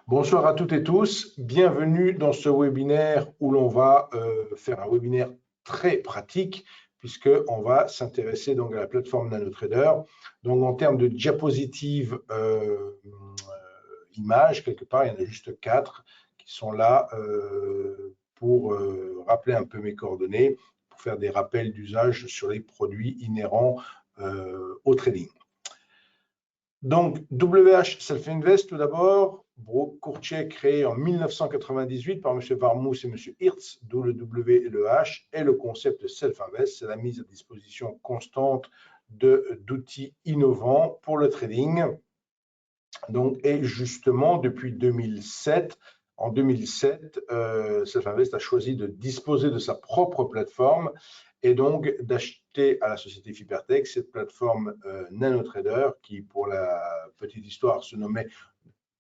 Bonsoir à toutes et tous, bienvenue dans ce webinaire où l'on va faire un webinaire très pratique puisqu'on va s'intéresser donc à la plateforme NanoTrader. Donc en termes de diapositives images, quelque part, il y en a juste 4 qui sont là pour rappeler un peu mes coordonnées, pour faire des rappels d'usage sur les produits inhérents au trading. Donc, WH Self-Invest, tout d'abord, courtier créé en 1998 par M. Warmous et M. Hirtz, d'où le W et le H, et le concept de Self-Invest, c'est la mise à disposition constante d'outils innovants pour le trading. Donc, et justement, depuis 2007, en 2007, Self-Invest a choisi de disposer de sa propre plateforme et donc d'acheter à la société Fibertech cette plateforme NanoTrader qui, pour la petite histoire, se nommait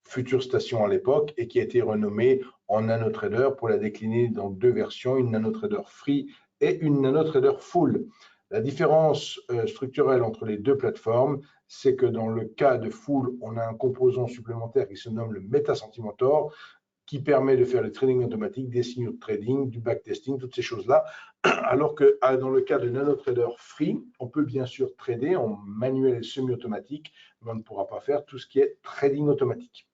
Future Station à l'époque et qui a été renommée en NanoTrader pour la décliner dans 2 versions, une NanoTrader Free et une NanoTrader Full. La différence structurelle entre les 2 plateformes, c'est que dans le cas de Full, on a un composant supplémentaire qui se nomme le MetaSentimentor, qui permet de faire le trading automatique, des signaux de trading, du backtesting, toutes ces choses-là. Alors que dans le cas de NanoTrader Free, on peut bien sûr trader en manuel et semi-automatique, mais on ne pourra pas faire tout ce qui est trading automatique.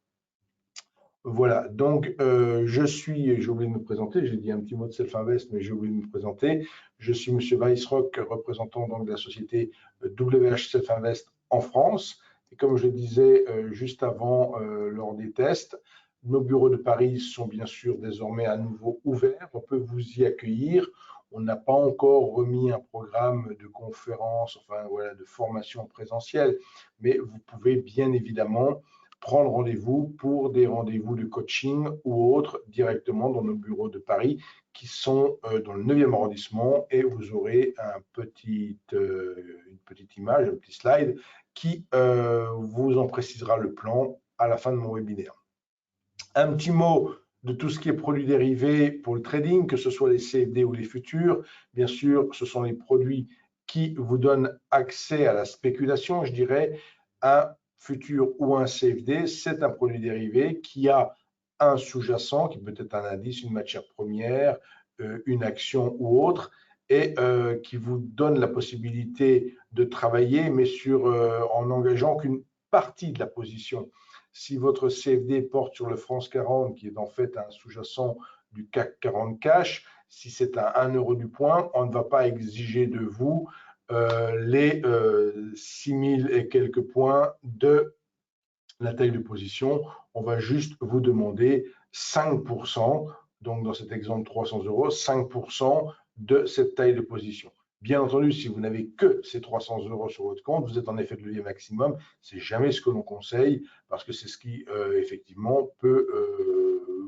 Voilà, donc j'ai oublié de me présenter, j'ai dit un petit mot de Self-Invest, mais j'ai oublié de me présenter. Je suis M. Weissrock, représentant donc de la société WH Self-Invest en France. Et comme je le disais juste avant lors des tests, nos bureaux de Paris sont bien sûr désormais à nouveau ouverts. On peut vous y accueillir. On n'a pas encore remis un programme de conférence, enfin voilà, de formation présentielle, mais vous pouvez bien évidemment prendre rendez-vous pour des rendez-vous de coaching ou autres directement dans nos bureaux de Paris qui sont dans le 9e arrondissement et vous aurez une petite image, un petit slide qui vous en précisera le plan à la fin de mon webinaire. Un petit mot de tout ce qui est produits dérivés pour le trading, que ce soit les CFD ou les futurs. Bien sûr, ce sont les produits qui vous donnent accès à la spéculation, je dirais. Un futur ou un CFD, c'est un produit dérivé qui a un sous-jacent, qui peut être un indice, une matière première, une action ou autre, et qui vous donne la possibilité de travailler, mais en engageant qu'une partie de la position. Si votre CFD porte sur le France 40, qui est en fait un sous-jacent du CAC 40 cash, si c'est à 1 euro du point, on ne va pas exiger de vous les 6000 et quelques points de la taille de position. On va juste vous demander 5%, donc dans cet exemple 300 euros, 5% de cette taille de position. Bien entendu, si vous n'avez que ces 300 euros sur votre compte, vous êtes en effet de levier maximum. C'est jamais ce que l'on conseille parce que c'est ce qui effectivement peut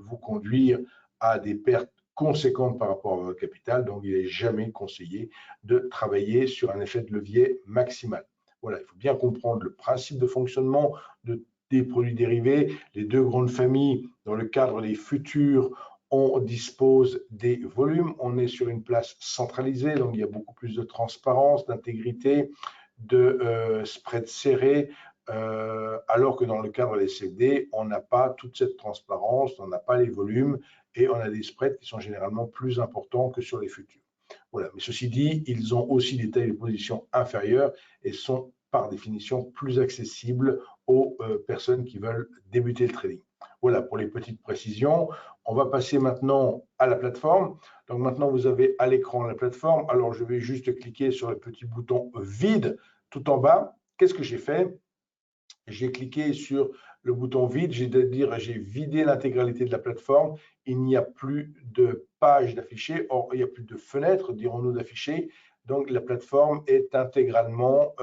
vous conduire à des pertes conséquentes par rapport à votre capital. Donc, il n'est jamais conseillé de travailler sur un effet de levier maximal. Voilà, il faut bien comprendre le principe de fonctionnement des produits dérivés. Les 2 grandes familles, dans le cadre des futurs, on dispose des volumes, on est sur une place centralisée, donc il y a beaucoup plus de transparence, d'intégrité, de spread serré, alors que dans le cadre des CFD, on n'a pas toute cette transparence, on n'a pas les volumes et on a des spreads qui sont généralement plus importants que sur les futurs. Voilà. Mais ceci dit, ils ont aussi des tailles de position inférieures et sont par définition plus accessibles aux personnes qui veulent débuter le trading. Voilà pour les petites précisions. On va passer maintenant à la plateforme. Donc maintenant, vous avez à l'écran la plateforme. Alors, je vais juste cliquer sur le petit bouton vide tout en bas. Qu'est-ce que j'ai fait? J'ai cliqué sur le bouton vide, j'ai vidé l'intégralité de la plateforme. Il n'y a plus de page d'afficher, or il n'y a plus de fenêtre, dirons-nous, d'afficher. Donc la plateforme est intégralement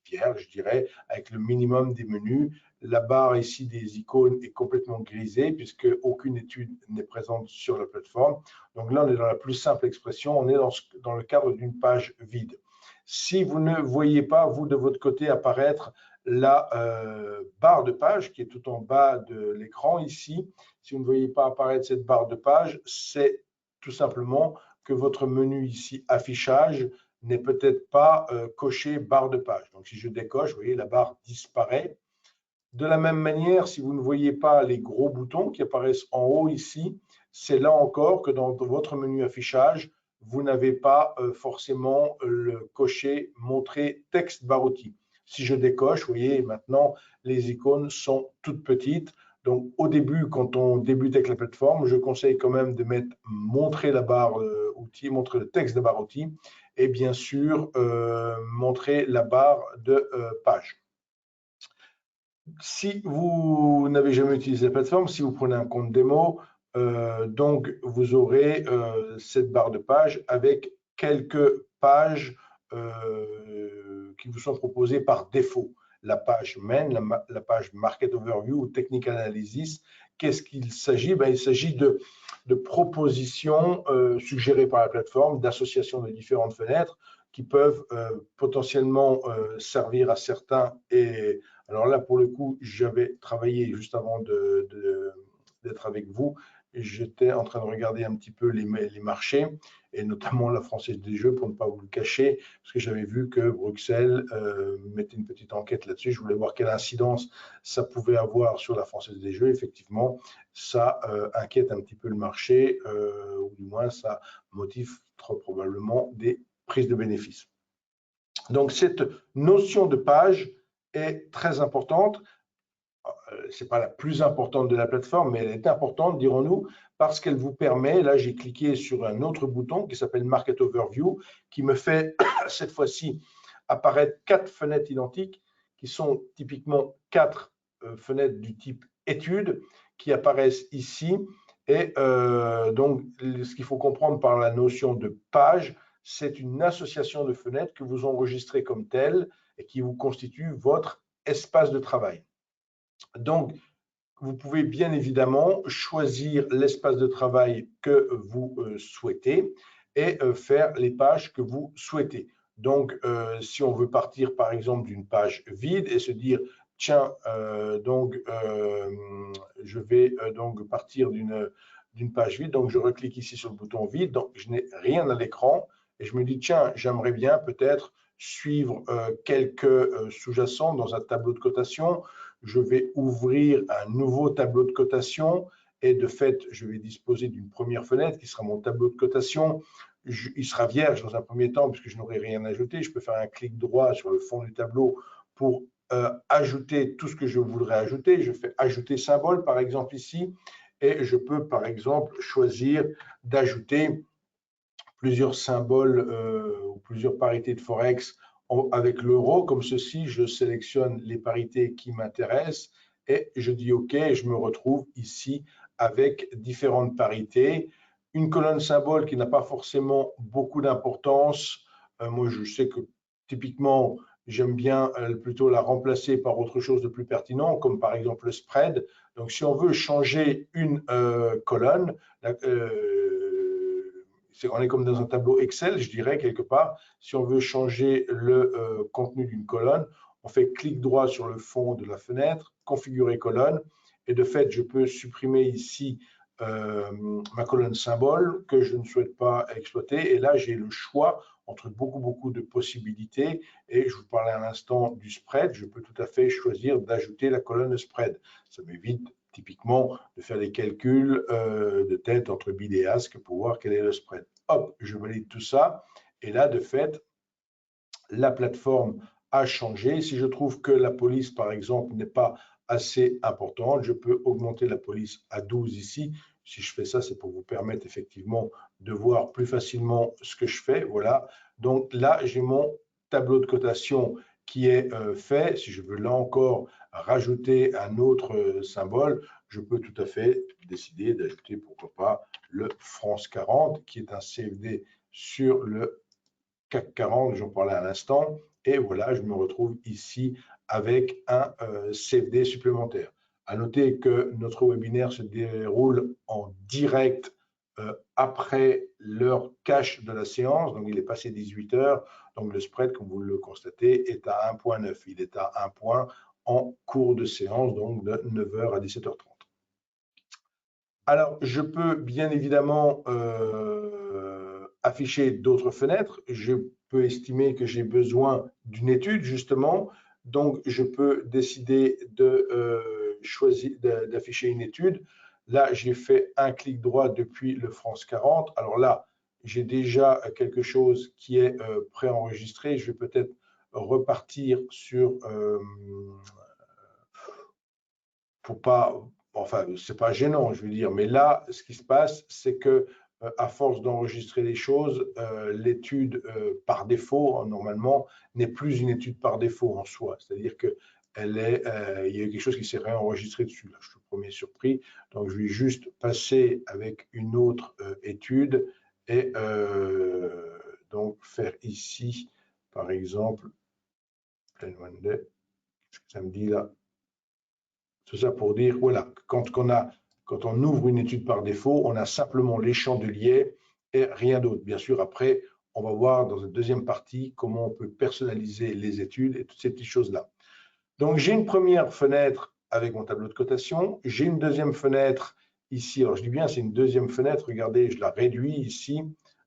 vierge, je dirais, avec le minimum des menus. La barre ici des icônes est complètement grisée puisque aucune étude n'est présente sur la plateforme. Donc là, on est dans la plus simple expression, on est dans le cadre d'une page vide. Si vous ne voyez pas, vous, de votre côté, apparaître la barre de page qui est tout en bas de l'écran ici, si vous ne voyez pas apparaître cette barre de page, c'est tout simplement que votre menu ici, affichage, n'est peut-être pas coché barre de page. Donc, si je décoche, vous voyez, la barre disparaît. De la même manière, si vous ne voyez pas les gros boutons qui apparaissent en haut ici, c'est là encore que dans votre menu affichage, vous n'avez pas forcément le coché montrer texte barre-outils. Si je décoche, vous voyez, maintenant, les icônes sont toutes petites. Donc, au début, quand on débute avec la plateforme, je conseille quand même de mettre montrer la barre outil, montrer le texte de barre outil et bien sûr, montrer la barre de page. Si vous n'avez jamais utilisé la plateforme, si vous prenez un compte démo, donc vous aurez cette barre de page avec quelques pages qui vous sont proposées par défaut. La page Main, la page Market Overview ou Technical Analysis. Qu'est-ce qu'il s'agit? Il s'agit de propositions suggérées par la plateforme, d'associations de différentes fenêtres qui peuvent potentiellement servir à certains. Et alors là, pour le coup, j'avais travaillé juste avant d'être avec vous. J'étais en train de regarder un petit peu les marchés, et notamment la Française des Jeux, pour ne pas vous le cacher, parce que j'avais vu que Bruxelles mettait une petite enquête là-dessus. Je voulais voir quelle incidence ça pouvait avoir sur la Française des Jeux. Effectivement, ça inquiète un petit peu le marché, ou du moins ça motive trop probablement des prises de bénéfices. Donc, cette notion de page est très importante. Ce n'est pas la plus importante de la plateforme, mais elle est importante, dirons-nous, parce qu'elle vous permet, là j'ai cliqué sur un autre bouton qui s'appelle Market Overview, qui me fait cette fois-ci apparaître 4 fenêtres identiques, qui sont typiquement 4 fenêtres du type études, qui apparaissent ici. Et donc, ce qu'il faut comprendre par la notion de page, c'est une association de fenêtres que vous enregistrez comme telle et qui vous constitue votre espace de travail. Donc, vous pouvez bien évidemment choisir l'espace de travail que vous souhaitez et faire les pages que vous souhaitez. Donc, si on veut partir par exemple d'une page vide et se dire, tiens, je vais donc partir d'une page vide, donc je reclique ici sur le bouton vide, donc je n'ai rien à l'écran et je me dis, tiens, j'aimerais bien peut-être suivre quelques sous-jacents dans un tableau de cotation. Je vais ouvrir un nouveau tableau de cotation et de fait, je vais disposer d'une première fenêtre qui sera mon tableau de cotation. Il sera vierge dans un premier temps puisque je n'aurai rien ajouté. Je peux faire un clic droit sur le fond du tableau pour ajouter tout ce que je voudrais ajouter. Je fais ajouter symbole par exemple ici et je peux par exemple choisir d'ajouter plusieurs symboles ou plusieurs parités de Forex avec l'euro, comme ceci, je sélectionne les parités qui m'intéressent et je dis OK, et je me retrouve ici avec différentes parités. Une colonne symbole qui n'a pas forcément beaucoup d'importance. Moi, je sais que typiquement, j'aime bien plutôt la remplacer par autre chose de plus pertinent, comme par exemple le spread. Donc, si on veut changer une colonne, on est comme dans un tableau Excel, je dirais, quelque part. Si on veut changer le contenu d'une colonne, on fait clic droit sur le fond de la fenêtre, configurer colonne, et de fait, je peux supprimer ici ma colonne symbole que je ne souhaite pas exploiter. Et là, j'ai le choix entre beaucoup de possibilités. Et je vous parlais à l'instant du spread. Je peux tout à fait choisir d'ajouter la colonne spread. Ça m'évite typiquement de faire des calculs de tête entre bid et ask pour voir quel est le spread. Hop, je valide tout ça. Et là, de fait, la plateforme a changé. Si je trouve que la police, par exemple, n'est pas assez importante, je peux augmenter la police à 12 ici. Si je fais ça, c'est pour vous permettre effectivement de voir plus facilement ce que je fais. Voilà. Donc là, j'ai mon tableau de cotation qui est fait. Si je veux là encore rajouter un autre symbole, je peux tout à fait décider d'ajouter, pourquoi pas, le France 40, qui est un CFD sur le CAC 40, j'en parlais à l'instant. Et voilà, je me retrouve ici avec un CFD supplémentaire. À noter que notre webinaire se déroule en direct après l'heure cash de la séance, donc il est passé 18 heures, donc le spread, comme vous le constatez, est à 1,9. Il est à 1 point en cours de séance, donc de 9h à 17h30. Alors, je peux bien évidemment afficher d'autres fenêtres. Je peux estimer que j'ai besoin d'une étude, justement. Donc, je peux décider de choisir d'afficher une étude. Là, j'ai fait un clic droit depuis le France 40. Alors là, j'ai déjà quelque chose qui est préenregistré. Je vais peut-être repartir sur pour pas, enfin, c'est pas gênant, je veux dire, mais là, ce qui se passe, c'est que à force d'enregistrer les choses, l'étude par défaut, normalement, n'est plus une étude par défaut en soi. C'est-à-dire que il y a quelque chose qui s'est réenregistré dessus. Là, je suis le premier surpris. Donc, je vais juste passer avec une autre étude et donc faire ici, par exemple, Plan One Day. Qu'est-ce que ça me dit là? Tout ça pour dire, voilà, quand on ouvre une étude par défaut, on a simplement les chandeliers et rien d'autre. Bien sûr, après, on va voir dans une deuxième partie comment on peut personnaliser les études et toutes ces petites choses-là. Donc, j'ai une première fenêtre avec mon tableau de cotation. J'ai une deuxième fenêtre ici. Alors, je dis bien, c'est une deuxième fenêtre. Regardez, je la réduis ici.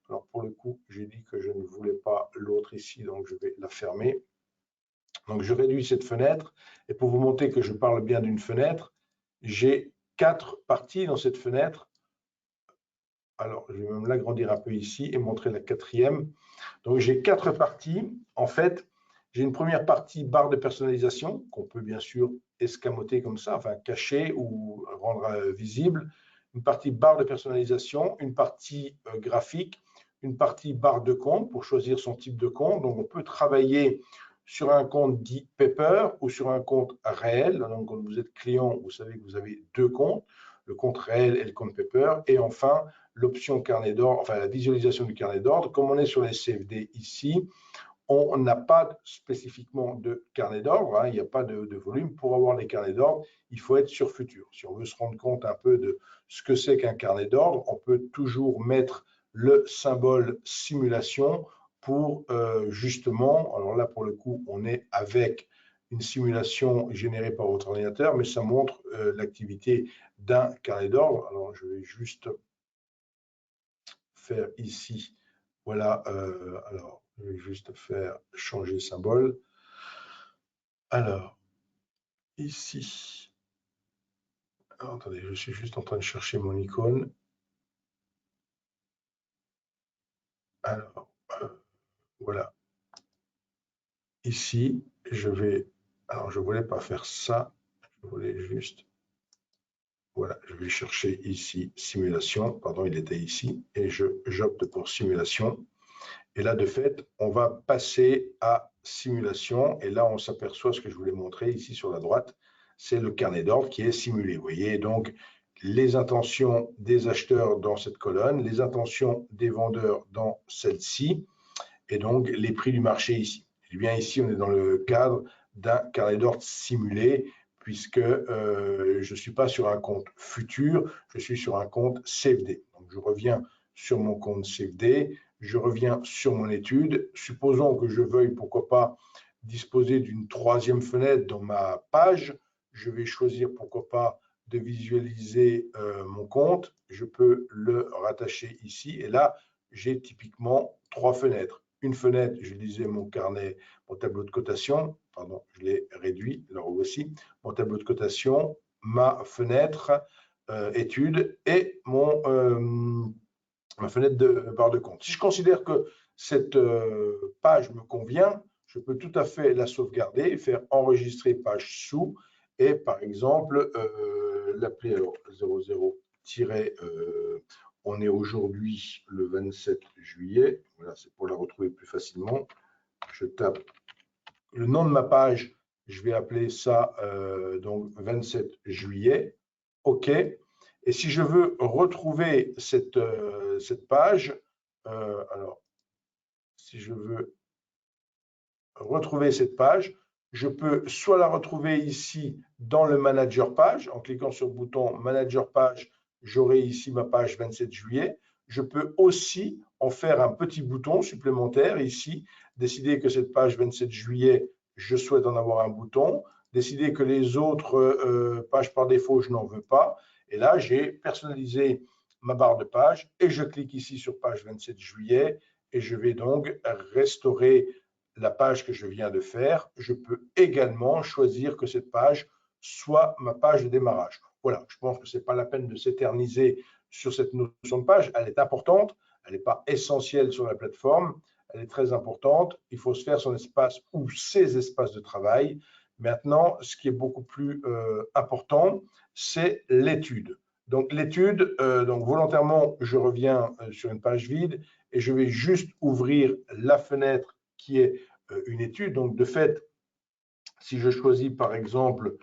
Alors, pour le coup, j'ai dit que je ne voulais pas l'autre ici, donc je vais la fermer. Donc, je réduis cette fenêtre. Et pour vous montrer que je parle bien d'une fenêtre, j'ai 4 parties dans cette fenêtre. Alors, je vais même l'agrandir un peu ici et montrer la quatrième. Donc, j'ai 4 parties. En fait, j'ai une première partie barre de personnalisation qu'on peut bien sûr escamoter comme ça, enfin cacher ou rendre visible. Une partie barre de personnalisation, une partie graphique, une partie barre de compte pour choisir son type de compte. Donc, on peut travailler sur un compte dit Paper ou sur un compte réel. Donc, quand vous êtes client, vous savez que vous avez 2 comptes, le compte réel et le compte Paper. Et enfin, l'option carnet d'ordre, enfin la visualisation du carnet d'ordre. Comme on est sur les CFD ici, on n'a pas spécifiquement de carnet d'ordre, hein, il n'y a pas de volume. Pour avoir les carnets d'ordre, il faut être sur Futur. Si on veut se rendre compte un peu de ce que c'est qu'un carnet d'ordre, on peut toujours mettre le symbole simulation pour justement, alors là pour le coup, on est avec une simulation générée par votre ordinateur, mais ça montre l'activité d'un carnet d'ordre. Alors je vais juste faire ici, voilà, alors je vais juste faire changer symbole. Alors, ici, alors, attendez, je suis juste en train de chercher mon icône. Alors, voilà. Ici, je vais, alors je ne voulais pas faire ça, je voulais juste, voilà, je vais chercher ici simulation, pardon, il était ici, et j'opte pour simulation. Et là, de fait, on va passer à simulation. Et là, on s'aperçoit ce que je voulais montrer ici sur la droite, c'est le carnet d'ordre qui est simulé. Vous voyez, donc, les intentions des acheteurs dans cette colonne, les intentions des vendeurs dans celle-ci, et donc les prix du marché ici. Et bien ici, on est dans le cadre d'un carnet d'ordre simulé, puisque je ne suis pas sur un compte futur, je suis sur un compte CFD. Donc, je reviens sur mon compte CFD, je reviens sur mon étude. Supposons que je veuille, pourquoi pas, disposer d'une troisième fenêtre dans ma page. Je vais choisir, pourquoi pas, de visualiser mon compte. Je peux le rattacher ici. Et là, j'ai typiquement 3 fenêtres. Une fenêtre, je disais mon carnet, mon tableau de cotation. Pardon, je l'ai réduit. Alors voici mon tableau de cotation, ma fenêtre études et ma fenêtre de barre de compte. Si je considère que cette page me convient, je peux tout à fait la sauvegarder, faire enregistrer page sous et par exemple l'appeler 00 on est aujourd'hui le 27 juillet. Voilà, c'est pour la retrouver plus facilement. Je tape le nom de ma page, je vais appeler ça donc 27 juillet. OK. Et si je veux retrouver cette page, alors, si je veux retrouver cette page, je peux soit la retrouver ici dans le Manager Page, en cliquant sur le bouton Manager Page, j'aurai ici ma page 27 juillet. Je peux aussi en faire un petit bouton supplémentaire ici, décider que cette page 27 juillet, je souhaite en avoir un bouton, décider que les autres pages par défaut, je n'en veux pas. Et là, j'ai personnalisé ma barre de page et je clique ici sur page 27 juillet et je vais donc restaurer la page que je viens de faire, je peux également choisir que cette page soit ma page de démarrage. Voilà, je pense que ce n'est pas la peine de s'éterniser sur cette notion de page. Elle est importante, elle n'est pas essentielle sur la plateforme, elle est très importante. Il faut se faire son espace ou ses espaces de travail. Maintenant, ce qui est beaucoup plus important, c'est l'étude. Donc, l'étude, donc volontairement, je reviens sur une page vide et je vais juste ouvrir la fenêtre qui est une étude. Donc, de fait, si je choisis par exemple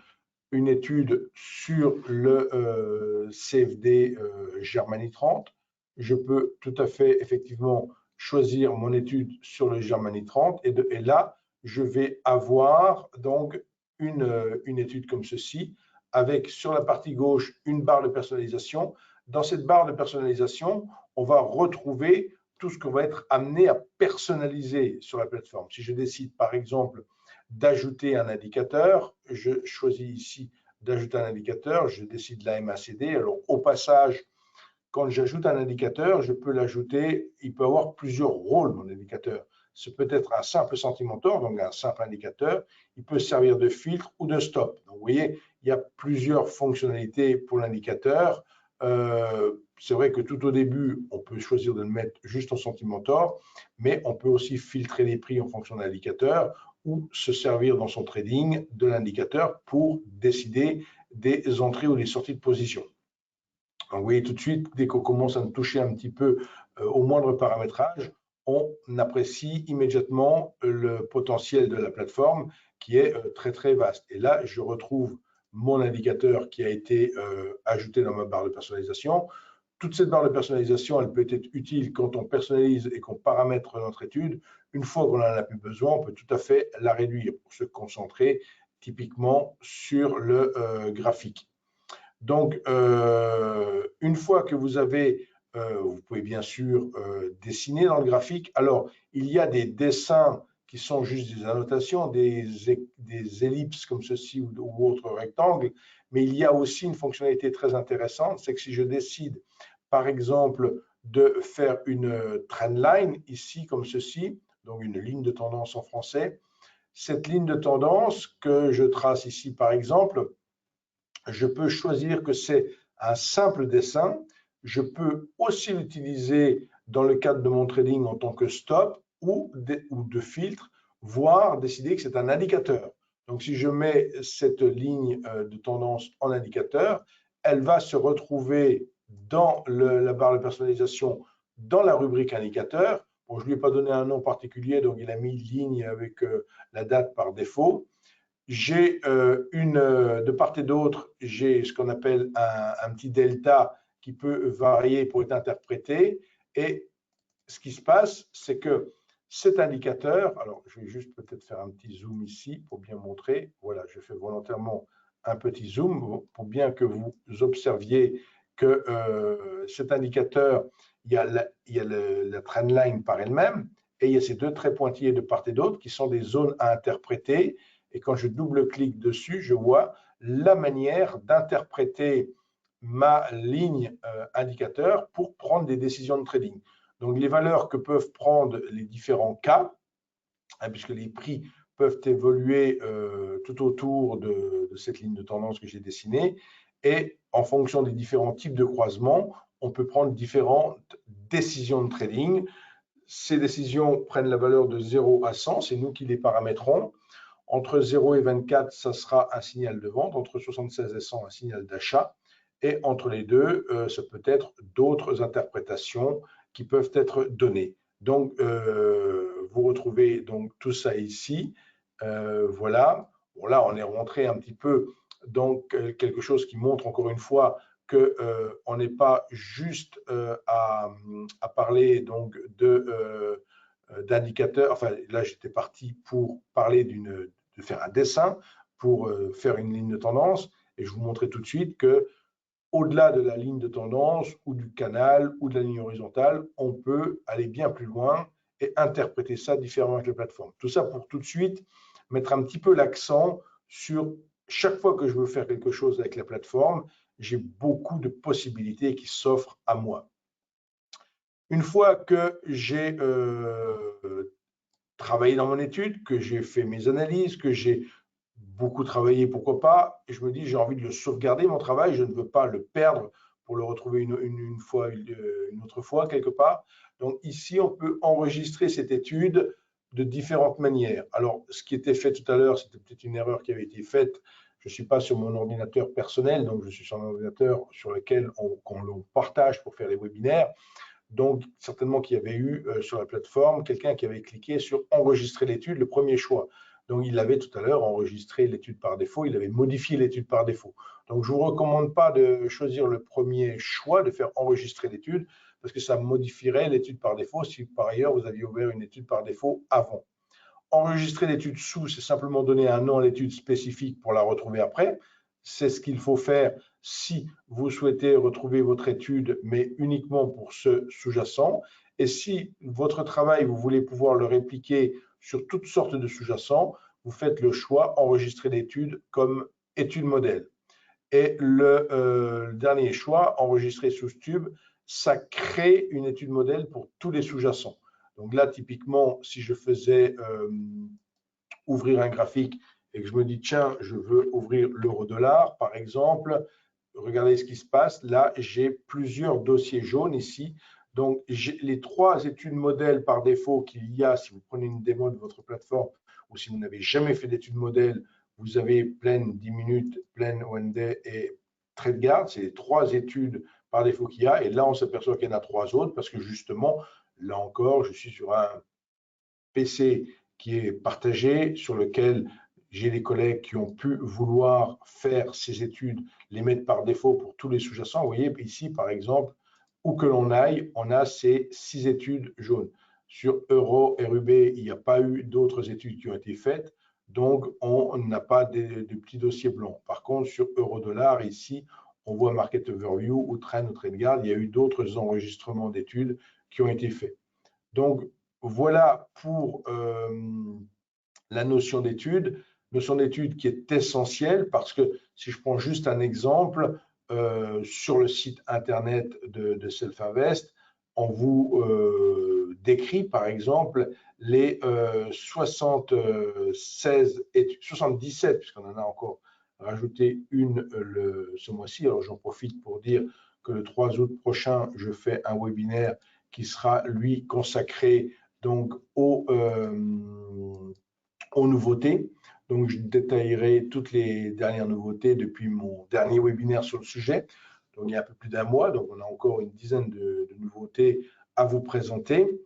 une étude sur le CFD Germanie 30, je peux tout à fait effectivement choisir mon étude sur le Germanie 30 et là, je vais avoir donc une étude comme ceci avec sur la partie gauche une barre de personnalisation. Dans cette barre de personnalisation, on va retrouver tout ce qu'on va être amené à personnaliser sur la plateforme. Si je décide par exemple d'ajouter un indicateur, je choisis ici d'ajouter un indicateur, je décide la MACD. Alors au passage, quand j'ajoute un indicateur, je peux l'ajouter, il peut avoir plusieurs rôles mon indicateur. Ce peut être un simple sentimentor, donc un simple indicateur, il peut servir de filtre ou de stop. Donc vous voyez, il y a plusieurs fonctionnalités pour l'indicateur. C'est vrai que tout au début, on peut choisir de le mettre juste en sentimentor, mais on peut aussi filtrer les prix en fonction de l'indicateur ou se servir dans son trading de l'indicateur pour décider des entrées ou des sorties de position. Donc, vous voyez tout de suite, dès qu'on commence à toucher un petit peu au moindre paramétrage, on apprécie immédiatement le potentiel de la plateforme qui est très, très vaste. Et là, je retrouve mon indicateur qui a été ajouté dans ma barre de personnalisation. Toute cette barre de personnalisation, elle peut être utile quand on personnalise et qu'on paramètre notre étude. Une fois qu'on n'en a plus besoin, on peut tout à fait la réduire pour se concentrer typiquement sur le graphique. Donc, une fois que vous avez, vous pouvez bien sûr dessiner dans le graphique. Alors, il y a des dessins qui sont juste des annotations, des ellipses comme ceci ou autres rectangles, mais il y a aussi une fonctionnalité très intéressante, c'est que si je décide, par exemple, de faire une trendline ici comme ceci, donc une ligne de tendance en français, cette ligne de tendance que je trace ici, par exemple, je peux choisir que c'est un simple dessin. Je peux aussi l'utiliser dans le cadre de mon trading en tant que stop ou de filtre, voire décider que c'est un indicateur. Donc, si je mets cette ligne de tendance en indicateur, elle va se retrouver dans la barre de personnalisation, dans la rubrique indicateur. Bon, je ne lui ai pas donné un nom particulier, donc il a mis ligne avec la date par défaut. J'ai de part et d'autre, j'ai ce qu'on appelle un petit delta qui peut varier pour être interprété. Et ce qui se passe, c'est que cet indicateur, alors je vais juste peut-être faire un petit zoom ici pour bien montrer. Voilà, je fais volontairement un petit zoom pour bien que vous observiez que cet indicateur, il y a la trendline par elle-même et il y a ces deux traits pointillés de part et d'autre qui sont des zones à interpréter. Et quand je double-clique dessus, je vois la manière d'interpréter ma ligne indicateur pour prendre des décisions de trading. Donc, les valeurs que peuvent prendre les différents cas, hein, puisque les prix peuvent évoluer tout autour de cette ligne de tendance que j'ai dessinée, et en fonction des différents types de croisements, on peut prendre différentes décisions de trading. Ces décisions prennent la valeur de 0 à 100, c'est nous qui les paramétrons. Entre 0 et 24, ça sera un signal de vente. Entre 76 et 100, un signal d'achat. Et entre les deux, ça peut être d'autres interprétations qui peuvent être données. Donc, vous retrouvez donc tout ça ici. Voilà. Bon, là, on est rentré un petit peu dans quelque chose qui montre encore une fois qu'on n'est pas juste à parler donc d'indicateurs. Enfin, là, j'étais parti pour parler de faire un dessin pour faire une ligne de tendance. Et je vous montrais tout de suite que au-delà de la ligne de tendance ou du canal ou de la ligne horizontale, on peut aller bien plus loin et interpréter ça différemment avec les plateformes. Tout ça pour tout de suite mettre un petit peu l'accent sur chaque fois que je veux faire quelque chose avec la plateforme, j'ai beaucoup de possibilités qui s'offrent à moi. Une fois que j'ai travaillé dans mon étude, que j'ai fait mes analyses, que j'ai beaucoup travaillé, pourquoi pas, et je me dis, j'ai envie de le sauvegarder, mon travail, je ne veux pas le perdre pour le retrouver une autre fois, quelque part. Donc ici, on peut enregistrer cette étude de différentes manières. Alors, ce qui était fait tout à l'heure, c'était peut-être une erreur qui avait été faite. Je ne suis pas sur mon ordinateur personnel, donc je suis sur un ordinateur sur lequel on partage pour faire les webinaires. Donc, certainement qu'il y avait eu sur la plateforme quelqu'un qui avait cliqué sur enregistrer l'étude, le premier choix. Donc, il avait tout à l'heure enregistré l'étude par défaut, il avait modifié l'étude par défaut. Donc, je ne vous recommande pas de choisir le premier choix, de faire enregistrer l'étude, parce que ça modifierait l'étude par défaut si par ailleurs vous aviez ouvert une étude par défaut avant. Enregistrer l'étude sous, c'est simplement donner un nom à l'étude spécifique pour la retrouver après. C'est ce qu'il faut faire si vous souhaitez retrouver votre étude, mais uniquement pour ce sous-jacent. Et si votre travail, vous voulez pouvoir le répliquer sur toutes sortes de sous-jacents, vous faites le choix enregistrer l'étude comme étude modèle. Et le dernier choix, enregistrer sous tube, ça crée une étude modèle pour tous les sous-jacents. Donc là, typiquement, si je faisais ouvrir un graphique et que je me dis, tiens, je veux ouvrir l'euro-dollar, par exemple, regardez ce qui se passe. Là, j'ai plusieurs dossiers jaunes ici. Donc, les 3 études modèles par défaut qu'il y a, si vous prenez une démo de votre plateforme ou si vous n'avez jamais fait d'études modèles, vous avez pleine 10 minutes, pleine one day et TradeGuard. C'est les 3 études par défaut qu'il y a. Et là, on s'aperçoit qu'il y en a 3 autres parce que justement, là encore, je suis sur un PC qui est partagé, sur lequel j'ai des collègues qui ont pu vouloir faire ces études, les mettre par défaut pour tous les sous-jacents. Vous voyez ici, par exemple, où que l'on aille, on a ces 6 études jaunes. Sur Euro, RUB, il n'y a pas eu d'autres études qui ont été faites, donc on n'a pas de petits dossiers blancs. Par contre, sur Euro-Dollar, ici, on voit Market Overview ou Trend ou TradeGuard, il y a eu d'autres enregistrements d'études qui ont été faits. Donc, voilà pour la notion d'étude qui est essentielle parce que si je prends juste un exemple, sur le site internet de Self-Invest, on vous décrit par exemple les 77, puisqu'on en a encore rajouté une ce mois-ci. Alors j'en profite pour dire que le 3 août prochain, je fais un webinaire qui sera lui consacré donc aux nouveautés. Donc, je détaillerai toutes les dernières nouveautés depuis mon dernier webinaire sur le sujet. Donc, il y a un peu plus d'un mois. Donc, on a encore une dizaine de nouveautés à vous présenter.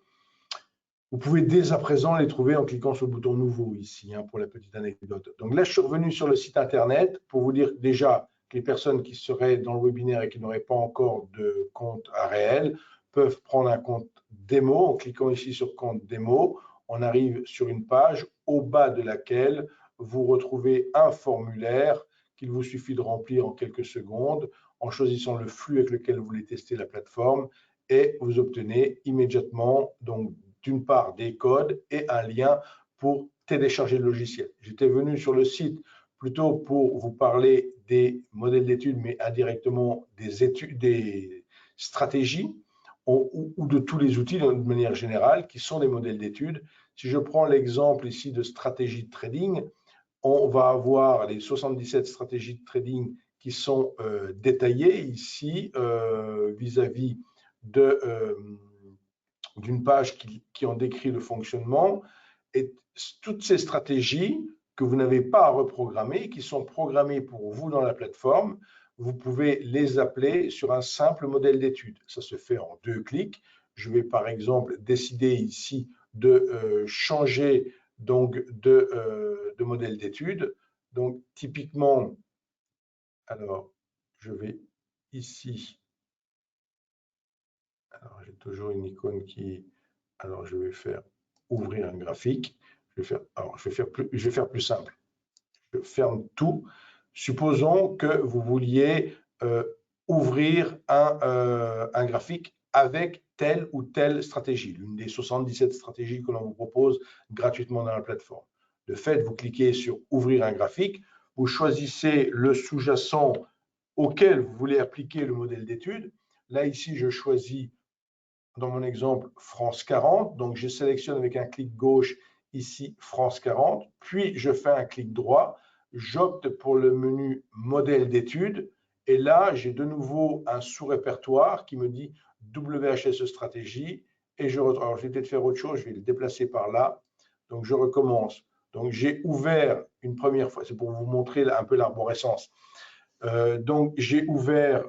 Vous pouvez dès à présent les trouver en cliquant sur le bouton nouveau ici, hein, pour la petite anecdote. Donc là, je suis revenu sur le site internet pour vous dire déjà que les personnes qui seraient dans le webinaire et qui n'auraient pas encore de compte à réel peuvent prendre un compte démo. En cliquant ici sur compte démo, on arrive sur une page au bas de laquelle vous retrouvez un formulaire qu'il vous suffit de remplir en quelques secondes en choisissant le flux avec lequel vous voulez tester la plateforme et vous obtenez immédiatement donc d'une part des codes et un lien pour télécharger le logiciel. J'étais venu sur le site plutôt pour vous parler des modèles d'études, mais indirectement des études, des stratégies ou de tous les outils de manière générale qui sont des modèles d'études. Si je prends l'exemple ici de stratégie de trading, on va avoir les 77 stratégies de trading qui sont détaillées ici vis-à-vis d'une page qui en décrit le fonctionnement, et toutes ces stratégies que vous n'avez pas à reprogrammer, qui sont programmées pour vous dans la plateforme, vous pouvez les appeler sur un simple modèle d'étude. Ça se fait en 2 clics. Je vais par exemple décider ici de changer donc de modèle d'étude. Donc typiquement, alors je vais ici, alors j'ai toujours une icône qui, alors je vais faire ouvrir un graphique. Je vais faire plus simple. Je ferme tout. Supposons que vous vouliez ouvrir un graphique avec telle ou telle stratégie, l'une des 77 stratégies que l'on vous propose gratuitement dans la plateforme. De fait, vous cliquez sur ouvrir un graphique, vous choisissez le sous-jacent auquel vous voulez appliquer le modèle d'étude. Là, ici, je choisis dans mon exemple France 40, donc je sélectionne avec un clic gauche ici France 40, puis je fais un clic droit, j'opte pour le menu modèle d'études, et là, j'ai de nouveau un sous-répertoire qui me dit WHS stratégie, et alors je vais peut-être faire autre chose, je vais le déplacer par là, donc je recommence. Donc j'ai ouvert une première fois, c'est pour vous montrer un peu l'arborescence. Donc j'ai ouvert,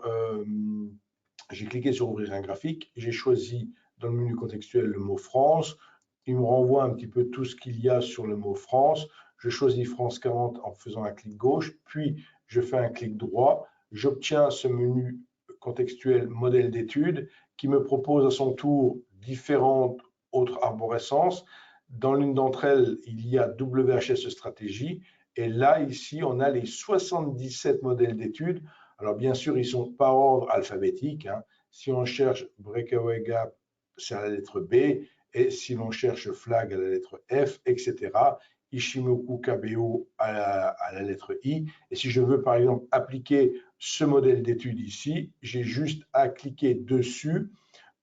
j'ai cliqué sur ouvrir un graphique, j'ai choisi dans le menu contextuel le mot France, il me renvoie un petit peu tout ce qu'il y a sur le mot France, je choisis France 40 en faisant un clic gauche, puis je fais un clic droit, j'obtiens ce menu contextuel modèle d'études qui me propose à son tour différentes autres arborescences. Dans l'une d'entre elles, il y a WHS stratégie, et là, ici, on a les 77 modèles d'études. Alors, bien sûr, ils sont par ordre alphabétique. Hein. Si on cherche Breakaway Gap, c'est à la lettre B. Et si l'on cherche Flag à la lettre F, etc. Ishimoku KBO à la lettre I. Et si je veux, par exemple, appliquer ce modèle d'étude ici, j'ai juste à cliquer dessus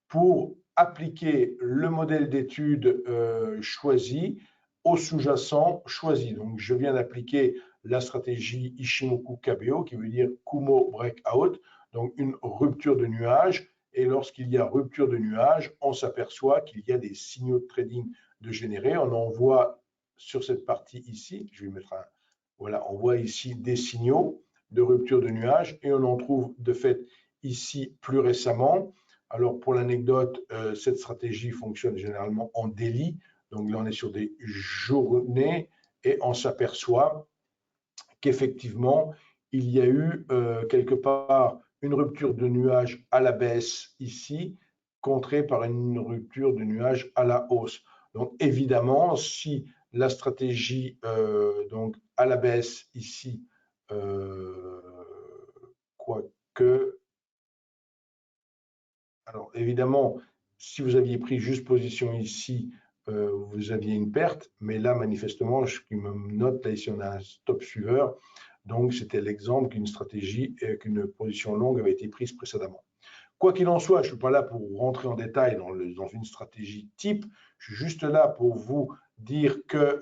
pour appliquer le modèle d'étude choisi au sous-jacent choisi. Donc, je viens d'appliquer la stratégie Ishimoku KBO, qui veut dire Kumo Breakout, donc une rupture de nuage. Et lorsqu'il y a rupture de nuage, on s'aperçoit qu'il y a des signaux de trading de générer. On en voit sur cette partie ici. Je vais mettre un. Voilà, on voit ici des signaux de rupture de nuage et on en trouve de fait ici plus récemment. Alors, pour l'anecdote, cette stratégie fonctionne généralement en daily. Donc là, on est sur des journées et on s'aperçoit qu'effectivement, il y a eu quelque part une rupture de nuage à la baisse ici, contrée par une rupture de nuage à la hausse. Donc évidemment, si la stratégie donc à la baisse ici, quoique, alors évidemment, si vous aviez pris juste position ici, vous aviez une perte, mais là, manifestement, ce qui me note, là, ici, on a un stop suiveur. Donc, c'était l'exemple qu'une stratégie et qu'une position longue avait été prise précédemment. Quoi qu'il en soit, je ne suis pas là pour rentrer en détail dans une stratégie type. Je suis juste là pour vous dire que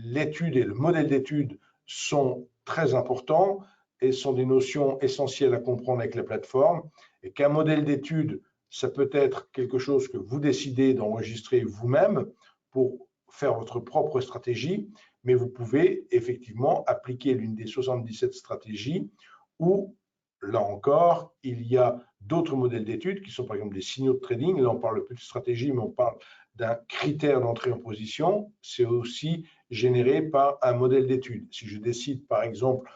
l'étude et le modèle d'étude sont très importants et sont des notions essentielles à comprendre avec la plateforme. Et qu'un modèle d'étude, ça peut être quelque chose que vous décidez d'enregistrer vous-même pour faire votre propre stratégie, mais vous pouvez effectivement appliquer l'une des 77 stratégies ou, là encore, il y a d'autres modèles d'études qui sont par exemple des signaux de trading. Là, on ne parle plus de stratégie, mais on parle d'un critère d'entrée en position. C'est aussi généré par un modèle d'étude. Si je décide par exemple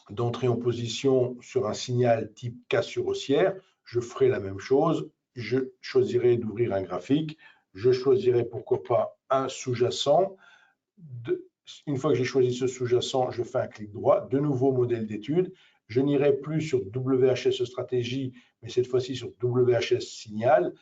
d'entrer en position sur un signal type cassure haussière, je ferai la même chose. Je choisirai d'ouvrir un graphique. Je choisirai pourquoi pas un sous-jacent. Une fois que j'ai choisi ce sous-jacent, je fais un clic droit. De nouveau, modèle d'étude. Je n'irai plus sur WHS stratégie, mais cette fois-ci sur WHS signal.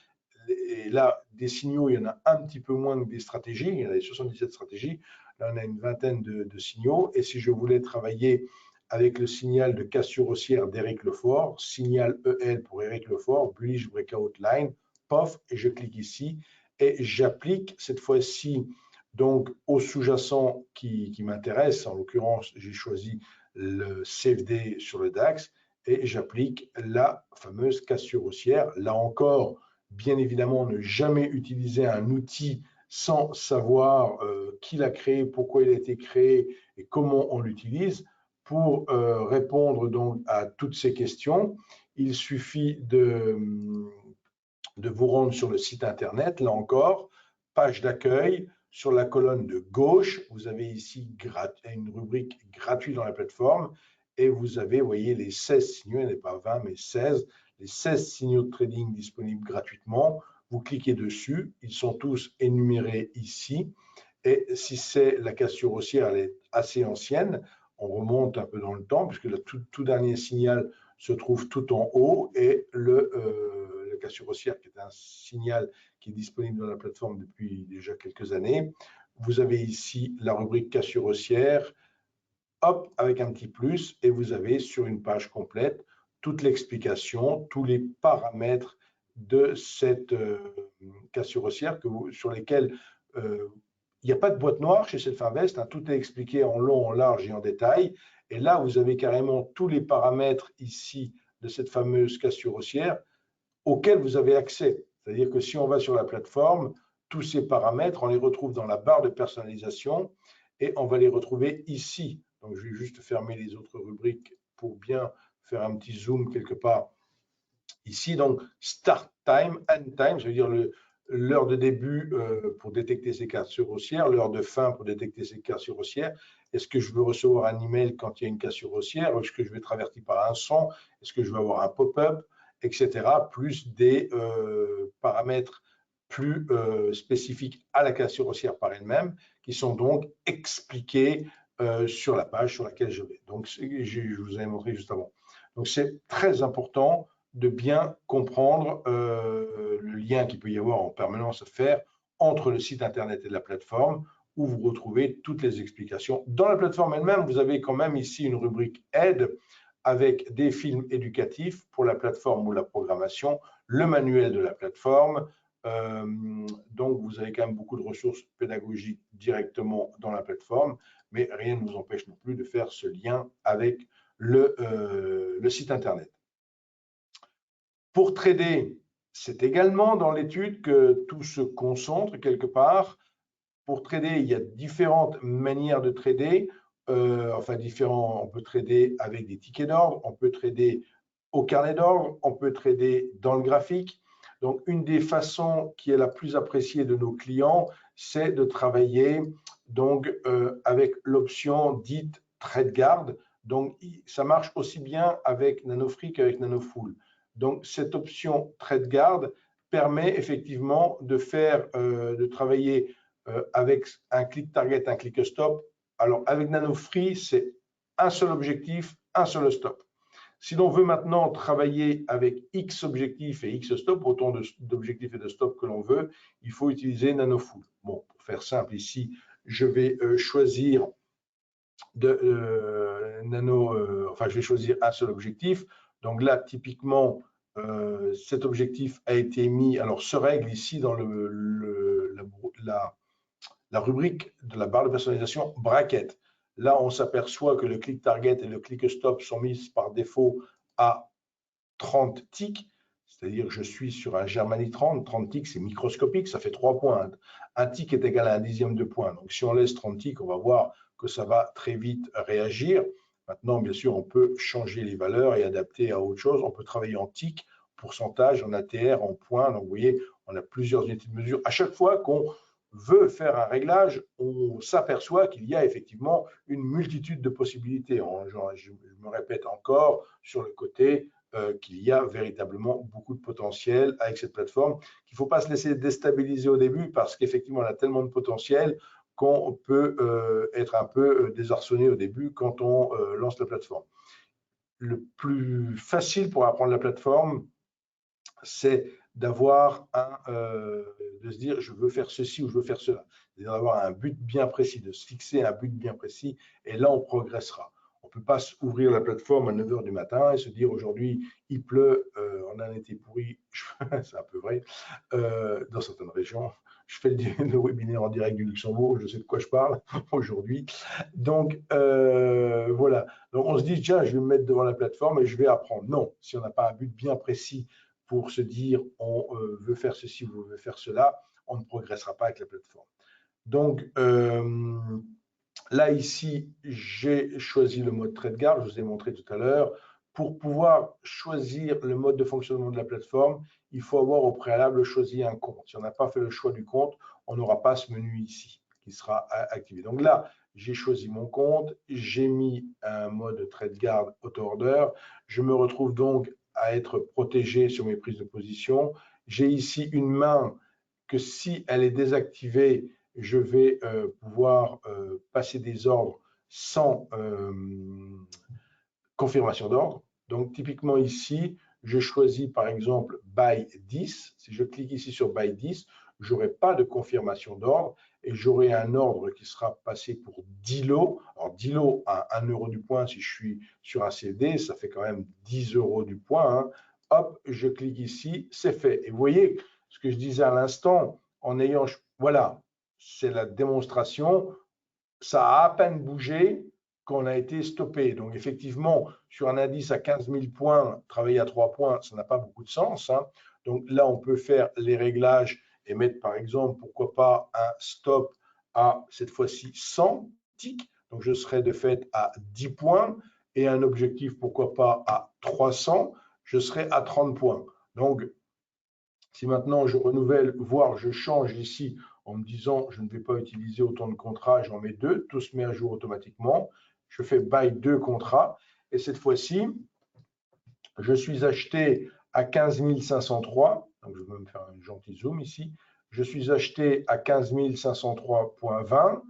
Et là, des signaux, il y en a un petit peu moins que des stratégies. Il y en a 77 stratégies. Là, on a une vingtaine de signaux. Et si je voulais travailler avec le signal de cassure haussière d'Éric Lefort, signal EL pour Éric Lefort, bullish breakout line, POF, et je clique ici et j'applique cette fois-ci donc au sous-jacent qui m'intéresse. En l'occurrence, j'ai choisi le CFD sur le DAX et j'applique la fameuse cassure haussière. Là encore, bien évidemment, ne jamais utiliser un outil sans savoir qui l'a créé, pourquoi il a été créé et comment on l'utilise. Pour répondre donc à toutes ces questions, il suffit de vous rendre sur le site internet, là encore, page d'accueil, sur la colonne de gauche, vous avez ici une rubrique gratuite dans la plateforme et vous avez, vous voyez, les 16 signaux, il n'y en a pas 20, mais 16, les 16 signaux de trading disponibles gratuitement. Vous cliquez dessus, ils sont tous énumérés ici. Et si c'est la cassure haussière, elle est assez ancienne, on remonte un peu dans le temps, puisque le tout dernier signal se trouve tout en haut, et la cassure haussière, qui est un signal qui est disponible dans la plateforme depuis déjà quelques années. Vous avez ici la rubrique cassure haussière, hop, avec un petit plus, et vous avez sur une page complète toute l'explication, tous les paramètres de cette cassure haussière sur lesquels il n'y a pas de boîte noire chez Self-Invest, hein, tout est expliqué en long, en large et en détail. Et là, vous avez carrément tous les paramètres ici de cette fameuse cassure haussière auxquels vous avez accès. C'est-à-dire que si on va sur la plateforme, tous ces paramètres, on les retrouve dans la barre de personnalisation et on va les retrouver ici. Donc, je vais juste fermer les autres rubriques pour bien faire un petit zoom quelque part ici. Donc, start time, end time, ça veut dire l'heure de début pour détecter ces cassures haussières, l'heure de fin pour détecter ces cassures haussières. Est-ce que je veux recevoir un email quand il y a une cassure haussière? Est-ce que je vais être averti par un son? Est-ce que je vais avoir un pop-up, etc. Plus des paramètres plus spécifiques à la cassure haussière par elle-même, qui sont donc expliqués sur la page sur laquelle je vais. Donc, je vous avais montré juste avant. Donc, c'est très important de bien comprendre le lien qu'il peut y avoir en permanence à faire entre le site internet et la plateforme où vous retrouvez toutes les explications. Dans la plateforme elle-même, vous avez quand même ici une rubrique aide avec des films éducatifs pour la plateforme ou la programmation, le manuel de la plateforme. Donc, vous avez quand même beaucoup de ressources pédagogiques directement dans la plateforme, mais rien ne vous empêche non plus de faire ce lien avec le site internet. Pour trader, c'est également dans l'étude que tout se concentre quelque part. Pour trader, il y a différentes manières de trader. On peut trader avec des tickets d'ordre, on peut trader au carnet d'ordre, on peut trader dans le graphique. Donc, une des façons qui est la plus appréciée de nos clients, c'est de travailler donc, avec l'option dite TradeGuard. Donc, ça marche aussi bien avec NanoFree qu'avec NanoFull. Donc, cette option TradeGuard permet effectivement de travailler avec un click target, un click stop. Alors, avec NanoFree, c'est un seul objectif, un seul stop. Si l'on veut maintenant travailler avec X objectifs et X stop, autant d'objectifs et de stops que l'on veut, il faut utiliser NanoFull. Bon, pour faire simple ici, je vais choisir je vais choisir un seul objectif. Donc là, typiquement, cet objectif a été mis, alors se règle ici dans la rubrique de la barre de personnalisation bracket. Là, on s'aperçoit que le click target et le click stop sont mis par défaut à 30 ticks, c'est-à-dire que je suis sur un Germany 30, 30 ticks, c'est microscopique, ça fait 3 points. Un tick est égal à un dixième de point. Donc, si on laisse 30 ticks, on va voir que ça va très vite réagir. Maintenant, bien sûr, on peut changer les valeurs et adapter à autre chose. On peut travailler en ticks, pourcentage, en ATR, en points. Donc, vous voyez, on a plusieurs unités de mesure. À chaque fois qu'on veut faire un réglage, on s'aperçoit qu'il y a effectivement une multitude de possibilités. Je me répète encore sur le côté qu'il y a véritablement beaucoup de potentiel avec cette plateforme, qu'il ne faut pas se laisser déstabiliser au début parce qu'effectivement, elle a tellement de potentiel qu'on peut être un peu désarçonné au début quand on lance la plateforme. Le plus facile pour apprendre la plateforme, c'est d'avoir de se dire je veux faire ceci ou je veux faire cela, d'avoir un but bien précis, de se fixer un but bien précis, et là on progressera. On ne peut pas ouvrir la plateforme à 9 h du matin et se dire aujourd'hui il pleut, on a un été pourri, c'est un peu vrai, dans certaines régions. Je fais le webinaire en direct du Luxembourg, je sais de quoi je parle aujourd'hui. Donc voilà, donc on se dit tiens, je vais me mettre devant la plateforme et je vais apprendre. Non, si on n'a pas un but bien précis pour se dire on veut faire ceci ou on veut faire cela, on ne progressera pas avec la plateforme. Donc là ici, j'ai choisi le mode TradeGuard, je vous ai montré tout à l'heure. Pour pouvoir choisir le mode de fonctionnement de la plateforme, il faut avoir au préalable choisi un compte. Si on n'a pas fait le choix du compte, on n'aura pas ce menu ici qui sera activé. Donc là, j'ai choisi mon compte, j'ai mis un mode TradeGuard auto-order. Je me retrouve donc à être protégé sur mes prises de position. J'ai ici une main que si elle est désactivée, je vais pouvoir passer des ordres sans confirmation d'ordre. Donc, typiquement ici, je choisis par exemple Buy 10. Si je clique ici sur Buy 10, je n'aurai pas de confirmation d'ordre et j'aurai un ordre qui sera passé pour 10 lots. Alors, 10 lots à 1 € du point, si je suis sur un CD, ça fait quand même 10 € du point. Hein. Hop, je clique ici, c'est fait. Et vous voyez ce que je disais à l'instant, en ayant, voilà, c'est la démonstration. Ça a à peine bougé qu'on a été stoppé. Donc, effectivement, sur un indice à 15 000 points, travailler à 3 points, ça n'a pas beaucoup de sens, hein. Donc là, on peut faire les réglages et mettre, par exemple, pourquoi pas un stop à, cette fois-ci, 100 ticks. Donc, je serai de fait à 10 points et un objectif, pourquoi pas, à 300, je serai à 30 points. Donc, si maintenant je renouvelle, voire je change ici en me disant je ne vais pas utiliser autant de contrats, j'en mets 2, tout se met à jour automatiquement. Je fais buy 2 contrats et cette fois-ci, je suis acheté à 15 503. Donc je vais me faire un gentil zoom ici. Je suis acheté à 15 503,20.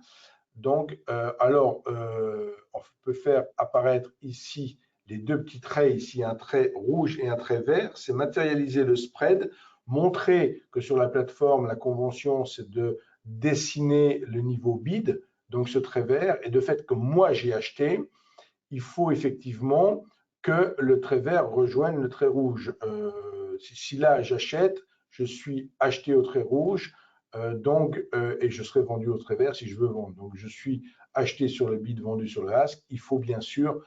Donc, on peut faire apparaître ici les deux petits traits, ici un trait rouge et un trait vert, c'est matérialiser le spread, montrer que sur la plateforme, la convention, c'est de dessiner le niveau bid, donc ce trait vert, et de fait que moi j'ai acheté, il faut effectivement que le trait vert rejoigne le trait rouge. Si là j'achète, je suis acheté au trait rouge, et je serai vendu au trait vert si je veux vendre. Donc je suis acheté sur le bid, vendu sur le ask. Il faut bien sûr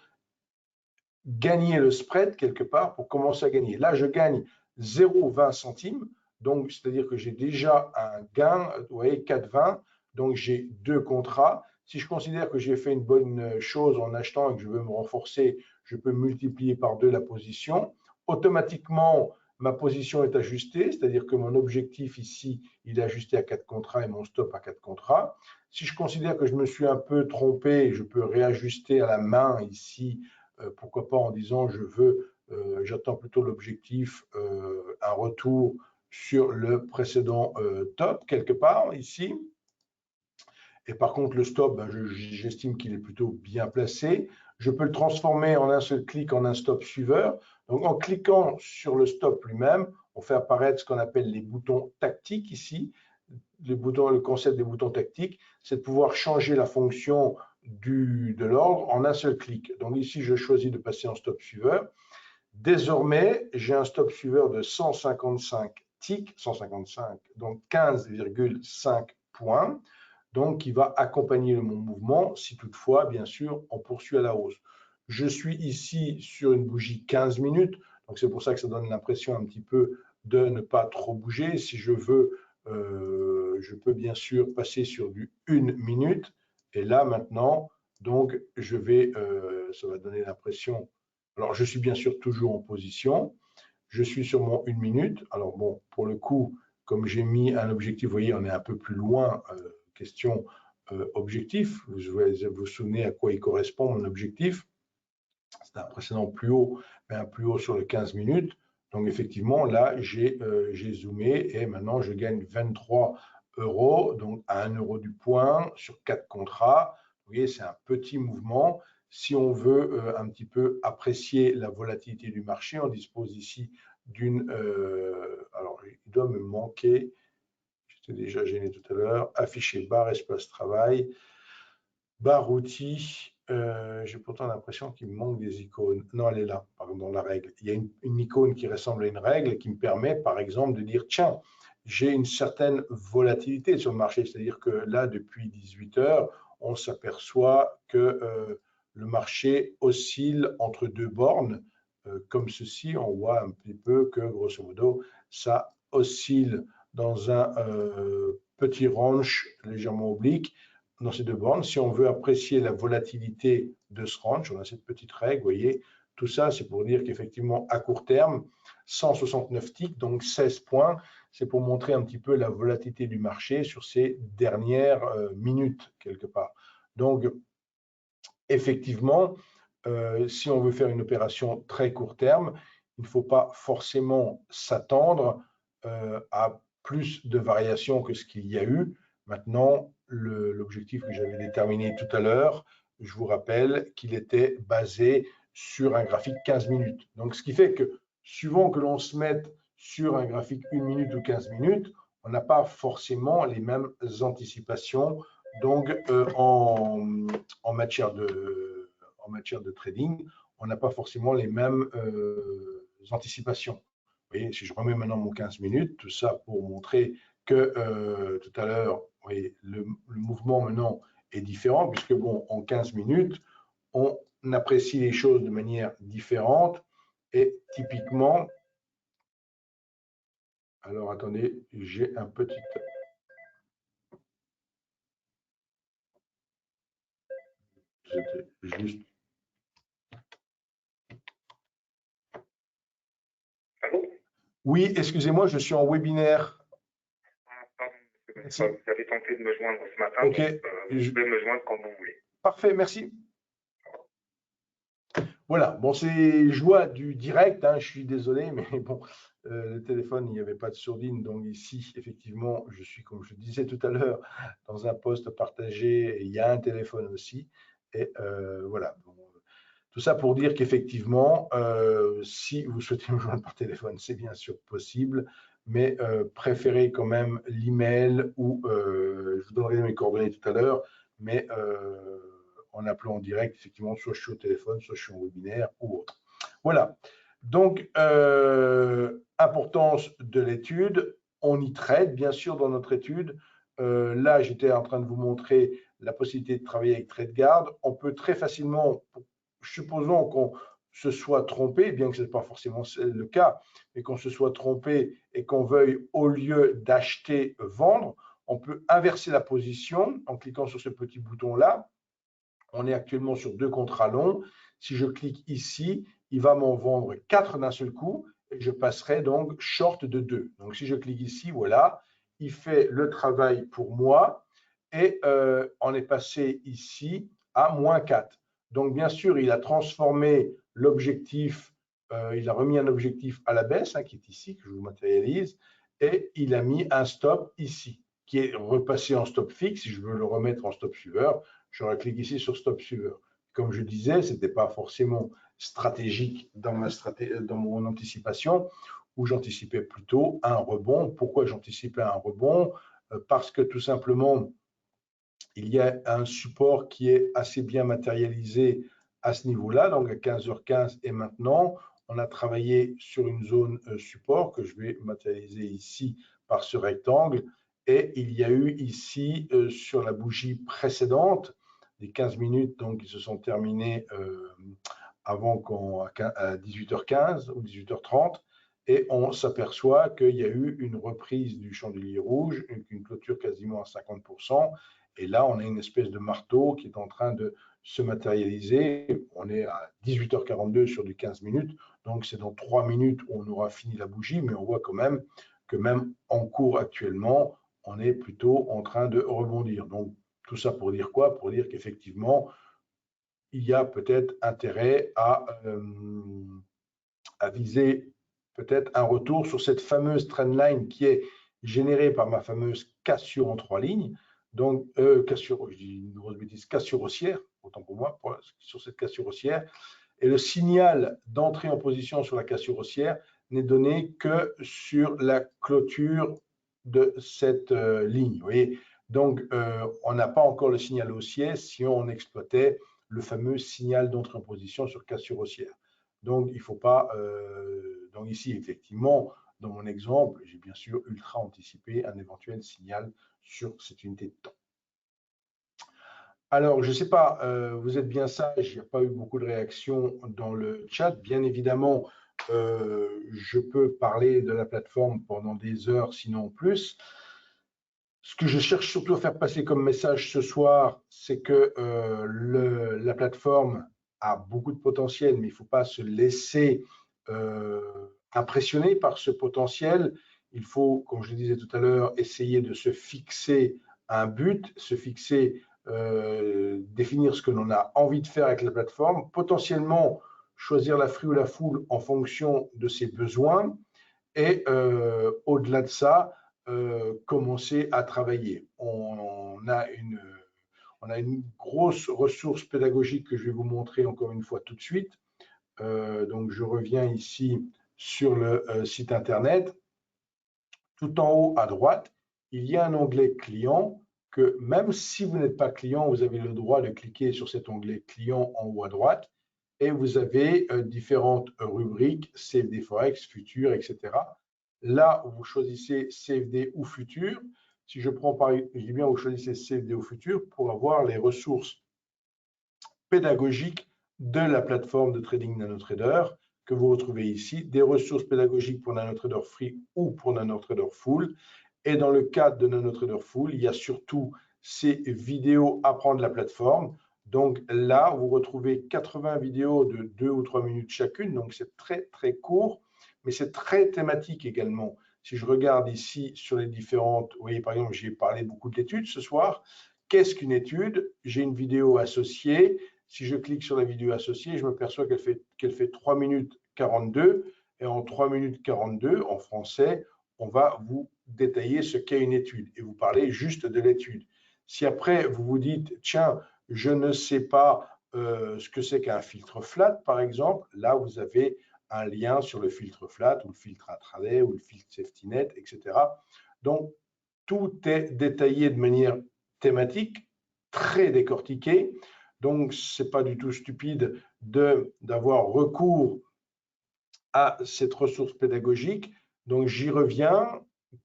gagner le spread quelque part pour commencer à gagner. Là, je gagne 0,20 centimes, donc c'est-à-dire que j'ai déjà un gain, vous voyez, 4,20, donc j'ai deux contrats. Si je considère que j'ai fait une bonne chose en achetant et que je veux me renforcer, je peux multiplier par 2 la position. Automatiquement, ma position est ajustée, c'est-à-dire que mon objectif ici, il est ajusté à 4 contrats et mon stop à 4 contrats. Si je considère que je me suis un peu trompé, je peux réajuster à la main ici, pourquoi pas en disant j'attends plutôt l'objectif, un retour sur le précédent top quelque part ici. Et par contre, le stop, j'estime qu'il est plutôt bien placé. Je peux le transformer en un seul clic en un stop suiveur. Donc, en cliquant sur le stop lui-même, on fait apparaître ce qu'on appelle les boutons tactiques ici. Le concept des boutons tactiques, c'est de pouvoir changer la fonction de l'ordre en un seul clic. Donc ici, je choisis de passer en stop suiveur. Désormais, j'ai un stop suiveur de 155 ticks, 155, donc 15,5 points, donc qui va accompagner mon mouvement si toutefois, bien sûr, on poursuit à la hausse. Je suis ici sur une bougie 15 minutes, donc c'est pour ça que ça donne l'impression un petit peu de ne pas trop bouger. Si je veux, je peux bien sûr passer sur du 1 minute, et là maintenant, donc ça va donner l'impression. Alors, je suis bien sûr toujours en position. Je suis sur mon 1 minute. Alors, bon, pour le coup, comme j'ai mis un objectif, vous voyez, on est un peu plus loin. Question objectif. Vous vous souvenez à quoi il correspond, mon objectif. C'est un précédent plus haut, mais un plus haut sur le 15 minutes. Donc, effectivement, là, j'ai zoomé et maintenant, je gagne 23 €, donc à 1 € du point sur 4 contrats. Vous voyez, c'est un petit mouvement. Si on veut un petit peu apprécier la volatilité du marché, on dispose ici d'une… alors, il doit me manquer, j'étais déjà gêné tout à l'heure, afficher barre espace travail, barre outil. J'ai pourtant l'impression qu'il me manque des icônes. Non, elle est là, par exemple, dans la règle. Il y a une icône qui ressemble à une règle et qui me permet, par exemple, de dire, tiens, j'ai une certaine volatilité sur le marché. C'est-à-dire que là, depuis 18 heures, on s'aperçoit que le marché oscille entre deux bornes. Comme ceci, on voit un petit peu que, grosso modo, ça oscille dans un petit range légèrement oblique dans ces deux bornes. Si on veut apprécier la volatilité de ce range, on a cette petite règle, vous voyez, tout ça, c'est pour dire qu'effectivement, à court terme, 169 ticks, donc 16 points, c'est pour montrer un petit peu la volatilité du marché sur ces dernières minutes, quelque part. Donc, effectivement, si on veut faire une opération très court terme, il ne faut pas forcément s'attendre à plus de variations que ce qu'il y a eu. Maintenant, l'objectif que j'avais déterminé tout à l'heure, je vous rappelle qu'il était basé sur un graphique 15 minutes. Donc, ce qui fait que, suivant que l'on se mette sur un graphique 1 minute ou 15 minutes, on n'a pas forcément les mêmes anticipations. Donc, en matière de trading, on n'a pas forcément les mêmes anticipations. Vous voyez, si je remets maintenant mon 15 minutes, tout ça pour montrer que tout à l'heure, le mouvement maintenant est différent, puisque bon, en 15 minutes, on apprécie les choses de manière différente. Et typiquement, alors attendez, j'ai un petit... C'était juste... Allô? Oui, excusez-moi, je suis en webinaire. Pardon, Merci. vous avez tenté de me joindre ce matin, Ok. donc, vous pouvez me joindre quand vous voulez. Parfait, merci. Voilà, bon, c'est joie du direct, hein, je suis désolé, mais bon, le téléphone, il n'y avait pas de sourdine, donc ici, effectivement, je suis, comme je disais tout à l'heure, dans un poste partagé, et il y a un téléphone aussi, et voilà. Bon, tout ça pour dire qu'effectivement, si vous souhaitez me joindre par téléphone, c'est bien sûr possible, mais préférez quand même l'email ou je vous donnerai mes coordonnées tout à l'heure, mais en appelant en direct, effectivement, soit je suis au téléphone, soit je suis en webinaire ou autre. Voilà. Donc, importance de l'étude, on y traite, bien sûr, dans notre étude. Là, j'étais en train de vous montrer la possibilité de travailler avec TradeGuard. On peut très facilement, supposons qu'on se soit trompé, bien que ce n'est pas forcément le cas, mais qu'on se soit trompé et qu'on veuille, au lieu d'acheter, vendre, on peut inverser la position en cliquant sur ce petit bouton-là. On est actuellement sur 2 contrats longs. Si je clique ici, il va m'en vendre 4 d'un seul coup et je passerai donc short de 2. Donc, si je clique ici, voilà, il fait le travail pour moi et on est passé ici à moins 4. Donc, bien sûr, il a transformé l'objectif, il a remis un objectif à la baisse, hein, qui est ici, que je vous matérialise, et il a mis un stop ici, qui est repassé en stop fixe. Si je veux le remettre en stop suiveur, je clique ici sur stop suiveur. Comme je disais, ce n'était pas forcément stratégique dans mon anticipation, où j'anticipais plutôt un rebond. Pourquoi j'anticipais un rebond? Parce que tout simplement, il y a un support qui est assez bien matérialisé à ce niveau-là, donc à 15h15 et maintenant, on a travaillé sur une zone support que je vais matérialiser ici par ce rectangle. Et il y a eu ici, sur la bougie précédente, des 15 minutes donc, qui se sont terminées avant à 18h15 ou 18h30. Et on s'aperçoit qu'il y a eu une reprise du chandelier rouge, une clôture quasiment à 50%. Et là, on a une espèce de marteau qui est en train de se matérialiser. On est à 18h42 sur du 15 minutes. Donc, c'est dans 3 minutes où on aura fini la bougie. Mais on voit quand même que même en cours actuellement, on est plutôt en train de rebondir. Donc, tout ça pour dire quoi? Pour dire qu'effectivement, il y a peut-être intérêt à viser peut-être un retour sur cette fameuse trendline qui est générée par ma fameuse cassure en 3 lignes. Donc, cassure, je dis une grosse bêtise, cassure haussière, autant pour moi, sur cette cassure haussière. Et le signal d'entrée en position sur la cassure haussière n'est donné que sur la clôture de cette ligne. Vous voyez, donc, on n'a pas encore le signal haussier si on exploitait le fameux signal d'entrée en position sur cassure haussière. Donc, il ne faut pas. Donc, ici, effectivement, dans mon exemple, j'ai bien sûr ultra anticipé un éventuel signal sur cette unité de temps. Alors, je ne sais pas, vous êtes bien sage, il n'y a pas eu beaucoup de réactions dans le chat. Bien évidemment, je peux parler de la plateforme pendant des heures, sinon plus. Ce que je cherche surtout à faire passer comme message ce soir, c'est que la plateforme a beaucoup de potentiel, mais il ne faut pas se laisser impressionner par ce potentiel. Il faut, comme je le disais tout à l'heure, essayer de se fixer un but, se fixer, définir ce que l'on a envie de faire avec la plateforme, potentiellement choisir la free ou la foule en fonction de ses besoins et au-delà de ça, commencer à travailler. On a une grosse ressource pédagogique que je vais vous montrer encore une fois tout de suite. Donc, je reviens ici sur le site Internet. Tout en haut à droite, il y a un onglet client que même si vous n'êtes pas client, vous avez le droit de cliquer sur cet onglet client en haut à droite et vous avez différentes rubriques, CFD Forex, Futur, etc. Là, vous choisissez CFD ou futur. Si je prends par exemple, bien, vous choisissez CFD ou futur pour avoir les ressources pédagogiques de la plateforme de trading NanoTrader que vous retrouvez ici, des ressources pédagogiques pour NanoTrader Free ou pour NanoTrader Full. Et dans le cadre de NanoTrader Full, il y a surtout ces vidéos apprendre la plateforme. Donc là, vous retrouvez 80 vidéos de 2 ou 3 minutes chacune, donc c'est très très court, mais c'est très thématique également. Si je regarde ici sur les différentes, vous voyez par exemple, j'ai parlé beaucoup d'études ce soir. Qu'est-ce qu'une étude? J'ai une vidéo associée. Si je clique sur la vidéo associée, je me perçois qu'elle fait 3 minutes 42. Et en 3 minutes 42, en français, on va vous détailler ce qu'est une étude et vous parlez juste de l'étude. Si après, vous vous dites, tiens, je ne sais pas ce que c'est qu'un filtre flat, par exemple, là, vous avez un lien sur le filtre flat ou le filtre intraday ou le filtre safety net, etc. Donc, tout est détaillé de manière thématique, très décortiquée. Donc, ce n'est pas du tout stupide d'avoir recours à cette ressource pédagogique. Donc, j'y reviens.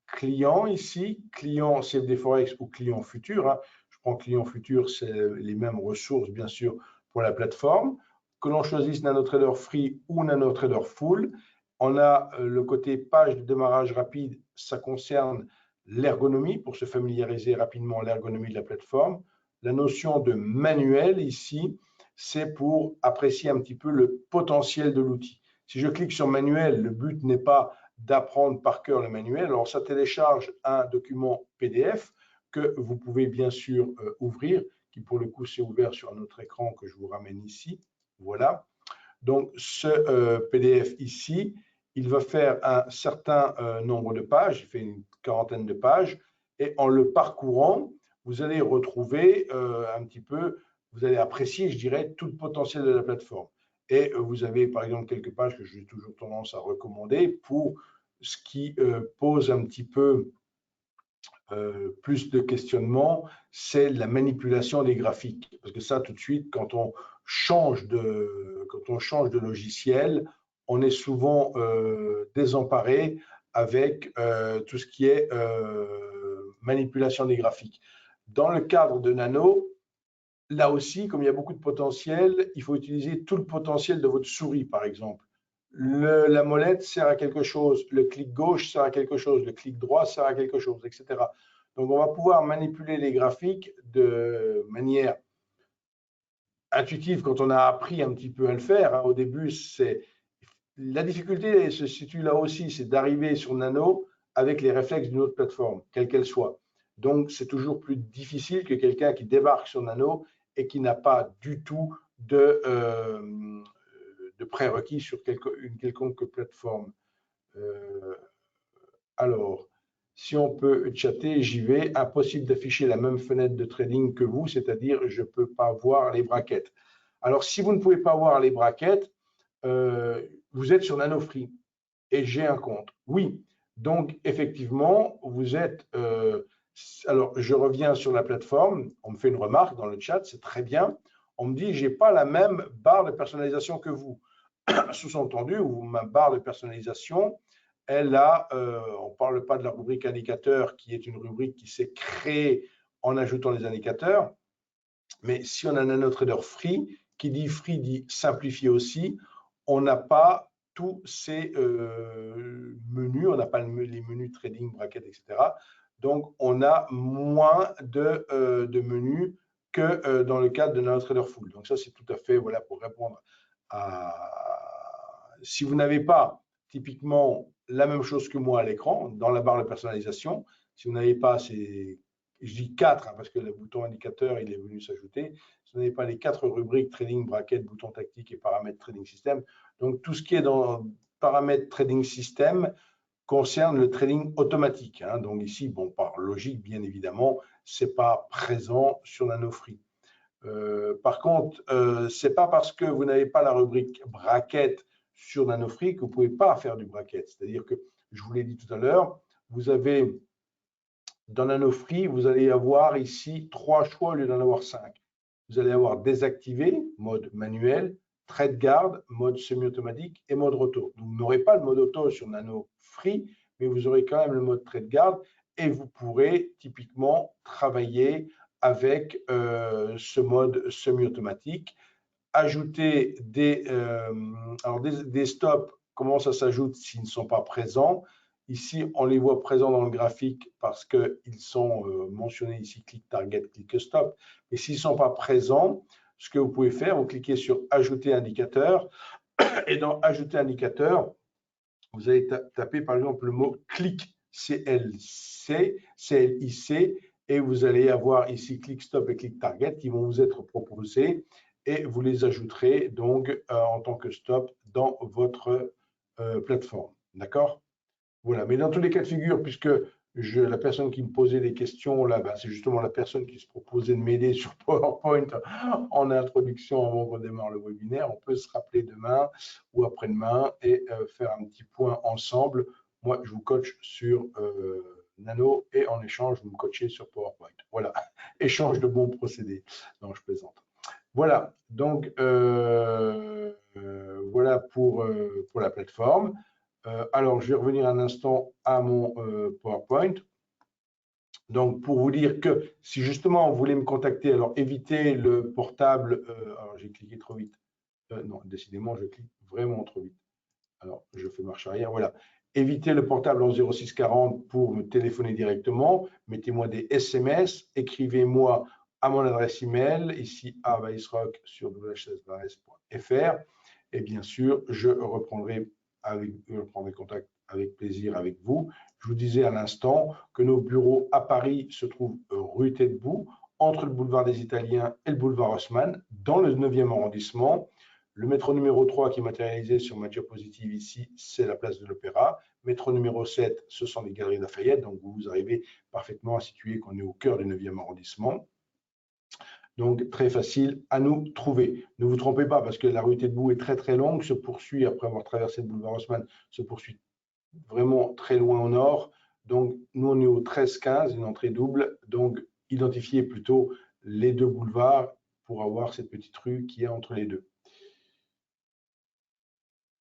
Client ici, client CFD Forex ou client futur. Hein. Je prends client futur, c'est les mêmes ressources, bien sûr, pour la plateforme. Que l'on choisisse NanoTrader Free ou NanoTrader Full. On a le côté page de démarrage rapide, ça concerne l'ergonomie, pour se familiariser rapidement à l'ergonomie de la plateforme. La notion de manuel ici, c'est pour apprécier un petit peu le potentiel de l'outil. Si je clique sur manuel, le but n'est pas d'apprendre par cœur le manuel. Alors, ça télécharge un document PDF que vous pouvez bien sûr ouvrir, qui pour le coup, c'est ouvert sur un autre écran que je vous ramène ici. Voilà. Donc, ce PDF ici, il va faire un certain nombre de pages, il fait une quarantaine de pages, et en le parcourant, vous allez retrouver un petit peu, vous allez apprécier, je dirais, tout le potentiel de la plateforme. Et vous avez par exemple quelques pages que j'ai toujours tendance à recommander pour ce qui pose un petit peu plus de questionnement, c'est la manipulation des graphiques. Parce que ça, tout de suite, quand on change de logiciel, on est souvent désemparé avec tout ce qui est manipulation des graphiques. Dans le cadre de Nano, là aussi, comme il y a beaucoup de potentiel, il faut utiliser tout le potentiel de votre souris, par exemple. La molette sert à quelque chose, le clic gauche sert à quelque chose, le clic droit sert à quelque chose, etc. Donc, on va pouvoir manipuler les graphiques de manière intuitive quand on a appris un petit peu à le faire. Hein. Au début, la difficulté se situe là aussi, c'est d'arriver sur Nano avec les réflexes d'une autre plateforme, quelle qu'elle soit. Donc, c'est toujours plus difficile que quelqu'un qui débarque sur Nano et qui n'a pas du tout de prérequis sur une quelconque plateforme. Alors, si on peut chatter, j'y vais. Impossible d'afficher la même fenêtre de trading que vous, c'est-à-dire je ne peux pas voir les brackets. Alors, si vous ne pouvez pas voir les brackets, vous êtes sur NanoFree et j'ai un compte. Oui, donc effectivement, vous êtes… alors, je reviens sur la plateforme, on me fait une remarque dans le chat, c'est très bien. On me dit, je n'ai pas la même barre de personnalisation que vous. Sous-entendu, ma barre de personnalisation, elle a, on ne parle pas de la rubrique indicateur, qui est une rubrique qui s'est créée en ajoutant les indicateurs, mais si on a un NanoTrader Free, qui dit free dit simplifié aussi, on n'a pas tous ces menus, on n'a pas les menus trading, bracket, etc. Donc, on a moins de menus que dans le cadre de NanoTrader Full. Donc, ça, c'est tout à fait, voilà, pour répondre à… Si vous n'avez pas typiquement la même chose que moi à l'écran, dans la barre de personnalisation, si vous n'avez pas ces, je dis 4, hein, parce que le bouton indicateur, il est venu s'ajouter, si vous n'avez pas les 4 rubriques trading, bracket, bouton tactique et paramètres trading system, donc tout ce qui est dans paramètres trading system concerne le trading automatique. Hein, donc ici, bon, par logique, bien évidemment, ce n'est pas présent sur NanoFree. Par contre, ce n'est pas parce que vous n'avez pas la rubrique bracket sur NanoFree que vous ne pouvez pas faire du bracket. C'est-à-dire que, je vous l'ai dit tout à l'heure, vous avez dans NanoFree, vous allez avoir ici 3 choix au lieu d'en avoir 5. Vous allez avoir désactivé, mode manuel, trade guard, mode semi-automatique et mode auto. Donc, vous n'aurez pas le mode auto sur NanoFree, mais vous aurez quand même le mode TradeGuard et vous pourrez typiquement travailler avec ce mode semi-automatique. Ajouter des stops, comment ça s'ajoute s'ils ne sont pas présents? Ici, on les voit présents dans le graphique parce qu'ils sont mentionnés ici, click target, click stop. Et s'ils ne sont pas présents, ce que vous pouvez faire, vous cliquez sur ajouter indicateur. Et dans ajouter indicateur, vous allez taper par exemple le mot click, CLC, CLIC, et vous allez avoir ici click stop et click target qui vont vous être proposés et vous les ajouterez donc en tant que stop dans votre plateforme. D'accord? Voilà, mais dans tous les cas de figure, puisque la personne qui me posait des questions, là, c'est justement la personne qui se proposait de m'aider sur PowerPoint en introduction avant qu'on démarre le webinaire. On peut se rappeler demain ou après-demain et faire un petit point ensemble. Moi, je vous coach sur Nano et en échange, vous me coachez sur PowerPoint. Voilà, échange de bons procédés. Non, je plaisante. Voilà, donc voilà pour la plateforme. Alors, je vais revenir un instant à mon PowerPoint. Donc, pour vous dire que si justement vous voulez me contacter, alors évitez le portable. Alors, j'ai cliqué trop vite. Non, décidément, je clique vraiment trop vite. Alors, je fais marche arrière. Voilà. Évitez le portable en 0640 pour me téléphoner directement. Mettez-moi des SMS. Écrivez-moi à mon adresse email, ici à Weissrock sur www.fr. Et bien sûr, je reprendrai contact avec plaisir avec vous. Je vous disais à l'instant que nos bureaux à Paris se trouvent rue Taitbout, entre le boulevard des Italiens et le boulevard Haussmann, dans le 9e arrondissement. Le métro numéro 3 qui est matérialisé sur ma diapositive ici, c'est la place de l'Opéra. Métro numéro 7, ce sont les Galeries Lafayette. Donc, vous arrivez parfaitement à situer qu'on est au cœur du 9e arrondissement. Donc, très facile à nous trouver. Ne vous trompez pas parce que la rue Taitbout est très, très longue, se poursuit, après avoir traversé le boulevard Haussmann, se poursuit vraiment très loin au nord. Donc, nous, on est au 13-15, une entrée double. Donc, identifiez plutôt les deux boulevards pour avoir cette petite rue qui est entre les deux.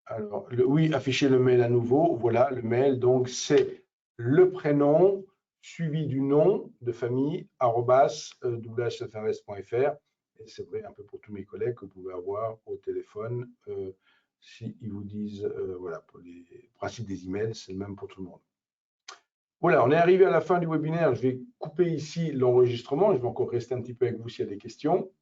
Alors, oui, afficher le mail à nouveau. Voilà, le mail, donc, c'est le prénom suivi du nom de famille, @whfrs.fr. Et c'est vrai un peu pour tous mes collègues que vous pouvez avoir au téléphone. S'ils vous disent, voilà, pour les principes des emails, c'est le même pour tout le monde. Voilà, on est arrivé à la fin du webinaire. Je vais couper ici l'enregistrement. Je vais encore rester un petit peu avec vous s'il y a des questions.